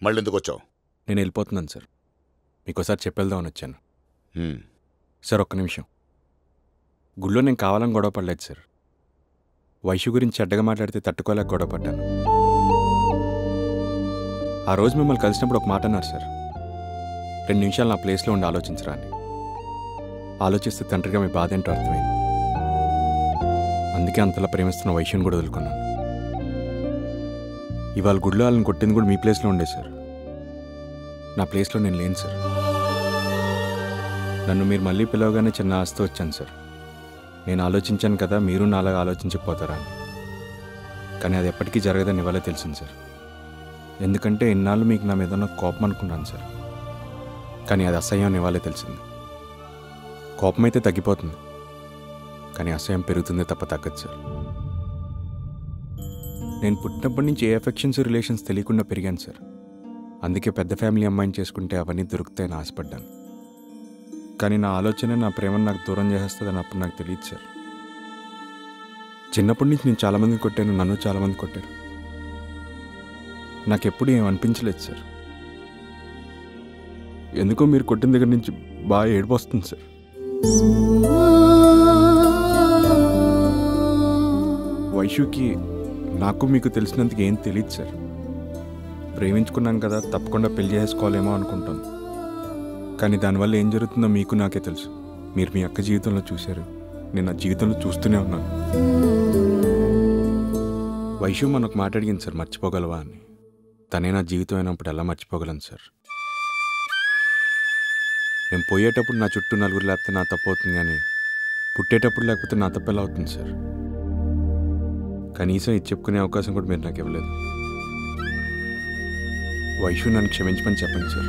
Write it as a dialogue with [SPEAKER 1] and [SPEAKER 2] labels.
[SPEAKER 1] మళ్ళీ ఎందుకు వచ్చావు?
[SPEAKER 2] నేను వెళ్ళిపోతున్నాను సార్. మీకోసారి చెప్పేద్దామని వచ్చాను. సార్ ఒక్క నిమిషం. గుళ్ళో నేను కావాలని గొడవ పడలేదు సార్. వైషు గురించి చెడ్డగా మాట్లాడితే తట్టుకోలేక గొడవ పడ్డాను. ఆ రోజు మిమ్మల్ని కలిసినప్పుడు ఒక మాట అన్నారు సార్, 2 నిమిషాలు నా ప్లేస్లో ఉండి ఆలోచించరా అని. ఆలోచిస్తే తండ్రిగా మీ బాధ ఏంటో అర్థమైంది. అందుకే అంతలా ప్రేమిస్తున్న వైషుని కూడా వదులుకున్నాను. ఇవాళ గుడిలో వాళ్ళని కొట్టింది కూడా మీ ప్లేస్లో ఉండే సార్. నా ప్లేస్లో నేను లేను సార్. నన్ను మీరు మళ్ళీ పిలవగానే చిన్న ఆశతో వచ్చాను సార్. నేను ఆలోచించాను కదా మీరు నాలాగా ఆలోచించకపోతారా అని. కానీ అది ఎప్పటికీ జరగదని ఇవాళే తెలిసింది సార్. ఎందుకంటే ఇన్నాళ్ళు మీకు నా మీద ఉన్న కోపం అనుకున్నాను సార్. కానీ అది అసహ్యం ఇవాళే తెలిసింది. కోపం అయితే తగ్గిపోతుంది, కానీ అసహ్యం పెరుగుతుందే తప్ప తగ్గదు సార్. నేను పుట్టినప్పటి నుంచి ఏ ఎఫెక్షన్స్ రిలేషన్స్ తెలియకుండా పెరిగాను సార్. అందుకే పెద్ద ఫ్యామిలీ అమ్మాయిని చేసుకుంటే అవన్నీ దొరుకుతాయని ఆశపడ్డాను. కానీ నా ఆలోచన నా ప్రేమను నాకు దూరం చేసేస్తుందని అప్పుడు నాకు తెలియదు సార్. చిన్నప్పటి నుంచి నేను చాలామందిని కొట్టాను, నన్ను చాలామంది కొట్టారు. నాకెప్పుడు ఏం అనిపించలేదు సార్. ఎందుకో మీరు కొట్టిన దగ్గర నుంచి బాగా ఏడుపు వస్తుంది సార్. వైషుకి నాకు మీకు తెలిసినందుకు ఏం తెలియదు సార్. ప్రేమించుకున్నాను కదా, తప్పకుండా పెళ్లి చేసుకోవాలేమో అనుకుంటాను. కానీ దానివల్ల ఏం జరుగుతుందో మీకు నాకే తెలుసు. మీరు మీ అక్క జీవితంలో చూశారు, నేను నా జీవితంలో చూస్తూనే ఉన్నాను. వైషు మనకు మాట అడిగింది సార్, మర్చిపోగలవా అని. తనే నా జీవితం అయినప్పుడు ఎలా మర్చిపోగలను సార్? నేను పోయేటప్పుడు నా చుట్టూ నలుగురు లేకపోతే నా తప్పు అవుతుంది, కానీ పుట్టేటప్పుడు లేకపోతే నా తప్పు ఎలా అవుతుంది సార్? కనీసం ఇది చెప్పుకునే అవకాశం కూడా మీరు నాకు ఇవ్వలేదు. వైషు నన్ను క్షమించమని చెప్పండి సార్.